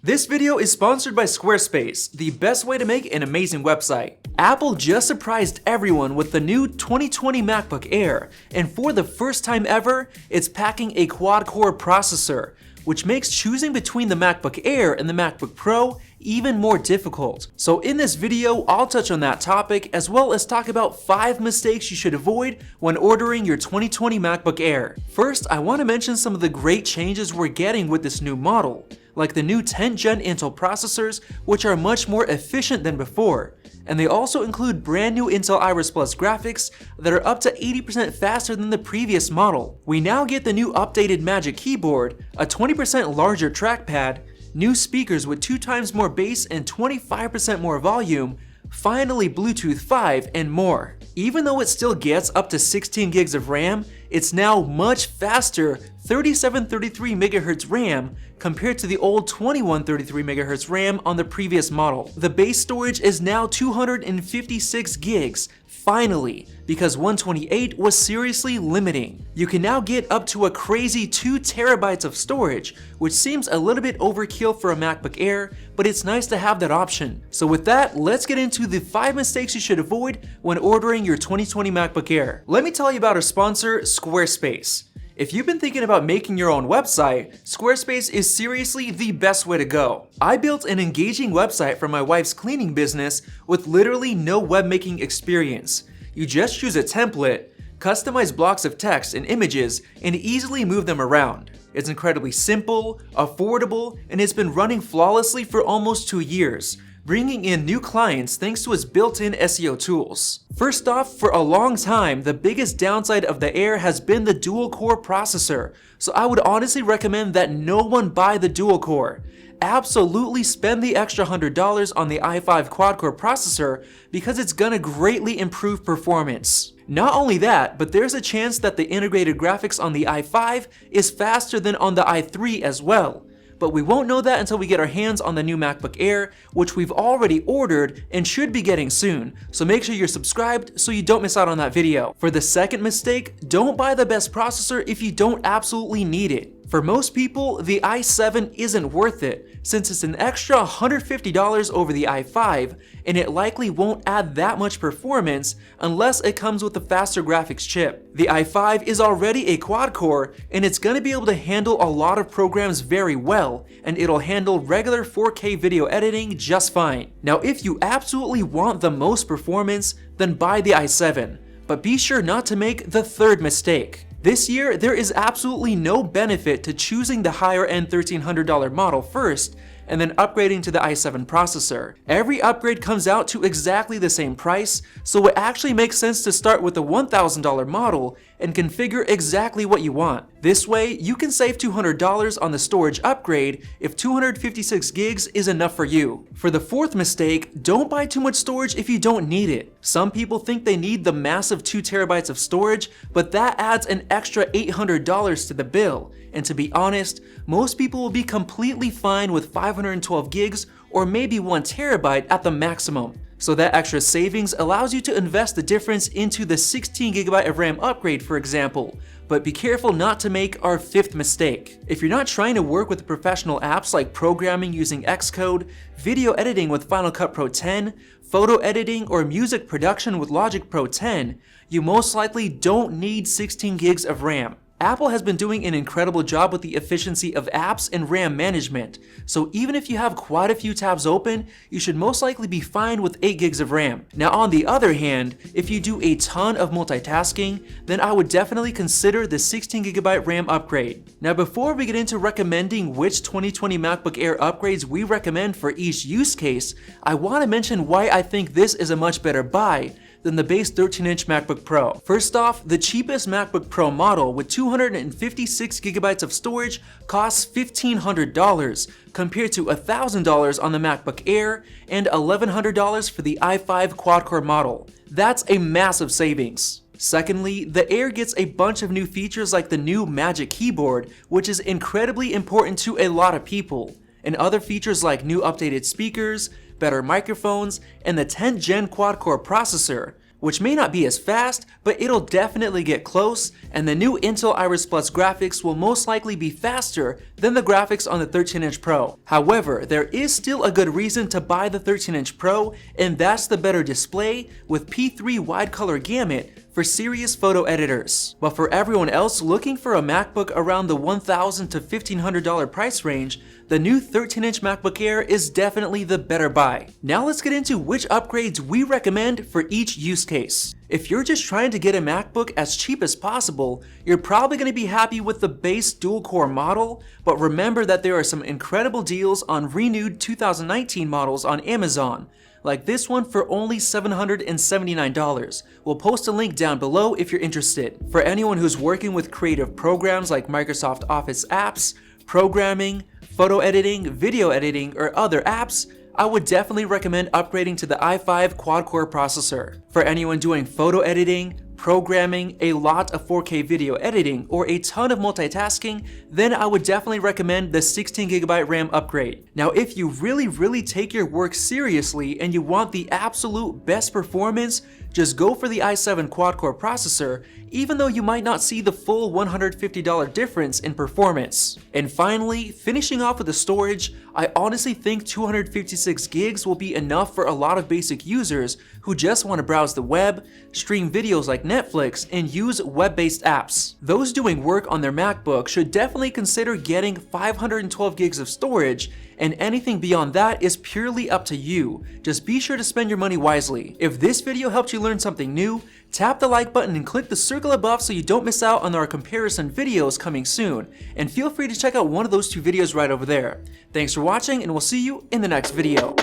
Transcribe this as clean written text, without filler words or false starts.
This video is sponsored by Squarespace, the best way to make an amazing website. Apple just surprised everyone with the new 2020 MacBook Air, and for the first time ever, it's packing a quad-core processor, which makes choosing between the MacBook Air and the MacBook Pro even more difficult. So in this video, I'll touch on that topic as well as talk about 5 mistakes you should avoid when ordering your 2020 MacBook Air. First, I want to mention some of the great changes we're getting with this new model, like the new 10th gen Intel processors, which are much more efficient than before. And they also include brand new Intel Iris Plus graphics that are up to 80% faster than the previous model. We now get the new updated Magic Keyboard, a 20% larger trackpad, new speakers with 2 times more bass and 25% more volume, finally Bluetooth 5, and more. Even though it still gets up to 16 gigs of RAM, it's now much faster 3733 MHz RAM compared to the old 2133 MHz RAM on the previous model. The base storage is now 256 gigs, finally, because 128 was seriously limiting. You can now get up to a crazy 2 terabytes of storage, which seems a little bit overkill for a MacBook Air, but it's nice to have that option. So with that, let's get into the 5 mistakes you should avoid when ordering your 2020 MacBook Air. Let me tell you about our sponsor, Squarespace. If you've been thinking about making your own website, Squarespace is seriously the best way to go. I built an engaging website for my wife's cleaning business with literally no webmaking experience. You just choose a template, customize blocks of text and images, and easily move them around. It's incredibly simple, affordable, and it's been running flawlessly for almost 2 years, bringing in new clients thanks to its built-in SEO tools. First off, for a long time, the biggest downside of the Air has been the dual-core processor, so I would honestly recommend that no one buy the dual-core. Absolutely spend the extra $100 on the i5 quad-core processor because it's gonna greatly improve performance. Not only that, but there's a chance that the integrated graphics on the i5 is faster than on the i3 as well. But we won't know that until we get our hands on the new MacBook Air, which we've already ordered and should be getting soon, so make sure you're subscribed so you don't miss out on that video. For the second mistake, don't buy the best processor if you don't absolutely need it. For most people, the i7 isn't worth it, since it's an extra $150 over the i5, and it likely won't add that much performance unless it comes with a faster graphics chip. The i5 is already a quad-core, and it's going to be able to handle a lot of programs very well, and it'll handle regular 4K video editing just fine. Now, if you absolutely want the most performance, then buy the i7, but be sure not to make the third mistake. This year, there is absolutely no benefit to choosing the higher-end $1,300 model first and then upgrading to the i7 processor. Every upgrade comes out to exactly the same price, so it actually makes sense to start with the $1,000 model and configure exactly what you want. This way, you can save $200 on the storage upgrade if 256 gigs is enough for you. For the fourth mistake, don't buy too much storage if you don't need it. Some people think they need the massive 2 terabytes of storage, but that adds an extra $800 to the bill. And to be honest, most people will be completely fine with 512 gigs or maybe 1 terabyte at the maximum. So that extra savings allows you to invest the difference into the 16 gigabyte of RAM upgrade, for example. But be careful not to make our fifth mistake. If you're not trying to work with professional apps like programming using Xcode, video editing with Final Cut Pro 10, photo editing, or music production with Logic Pro 10, you most likely don't need 16 gigs of RAM. Apple has been doing an incredible job with the efficiency of apps and RAM management, so even if you have quite a few tabs open, you should most likely be fine with 8 gigs of RAM. Now on the other hand, if you do a ton of multitasking, then I would definitely consider the 16 gigabyte RAM upgrade. Now before we get into recommending which 2020 MacBook Air upgrades we recommend for each use case, I want to mention why I think this is a much better buy than the base 13-inch MacBook Pro. First off, the cheapest MacBook Pro model with 256 gigabytes of storage costs $1,500 compared to $1,000 on the MacBook Air and $1,100 for the i5 quad-core model. That's a massive savings. Secondly, the Air gets a bunch of new features like the new Magic Keyboard, which is incredibly important to a lot of people, and other features like new updated speakers, better microphones, and the 10th gen quad-core processor, which may not be as fast, but it'll definitely get close, and the new Intel Iris Plus graphics will most likely be faster than the graphics on the 13-inch Pro. However, there is still a good reason to buy the 13-inch Pro, and that's the better display with P3 wide color gamut for serious photo editors. But for everyone else looking for a MacBook around the $1,000 to $1,500 price range, the new 13-inch MacBook Air is definitely the better buy. Now let's get into which upgrades we recommend for each use case. If you're just trying to get a MacBook as cheap as possible, you're probably going to be happy with the base dual-core model, but remember that there are some incredible deals on renewed 2019 models on Amazon, like this one for only $779. We'll post a link down below if you're interested. For anyone who's working with creative programs like Microsoft Office apps, programming, photo editing, video editing, or other apps, I would definitely recommend upgrading to the i5 quad-core processor. For anyone doing photo editing, programming, a lot of 4K video editing, or a ton of multitasking, then I would definitely recommend the 16GB RAM upgrade. Now, if you really take your work seriously and you want the absolute best performance, just go for the i7 quad-core processor, even though you might not see the full $150 difference in performance. And finally, finishing off with the storage, I honestly think 256 gigs will be enough for a lot of basic users who just want to browse the web, stream videos like Netflix, and use web-based apps. Those doing work on their MacBook should definitely consider getting 512 gigs of storage, and anything beyond that is purely up to you. Just be sure to spend your money wisely. If this video helped you learn something new, tap the like button and click the circle above so you don't miss out on our comparison videos coming soon. And feel free to check out one of those two videos right over there. Thanks for watching, and we'll see you in the next video.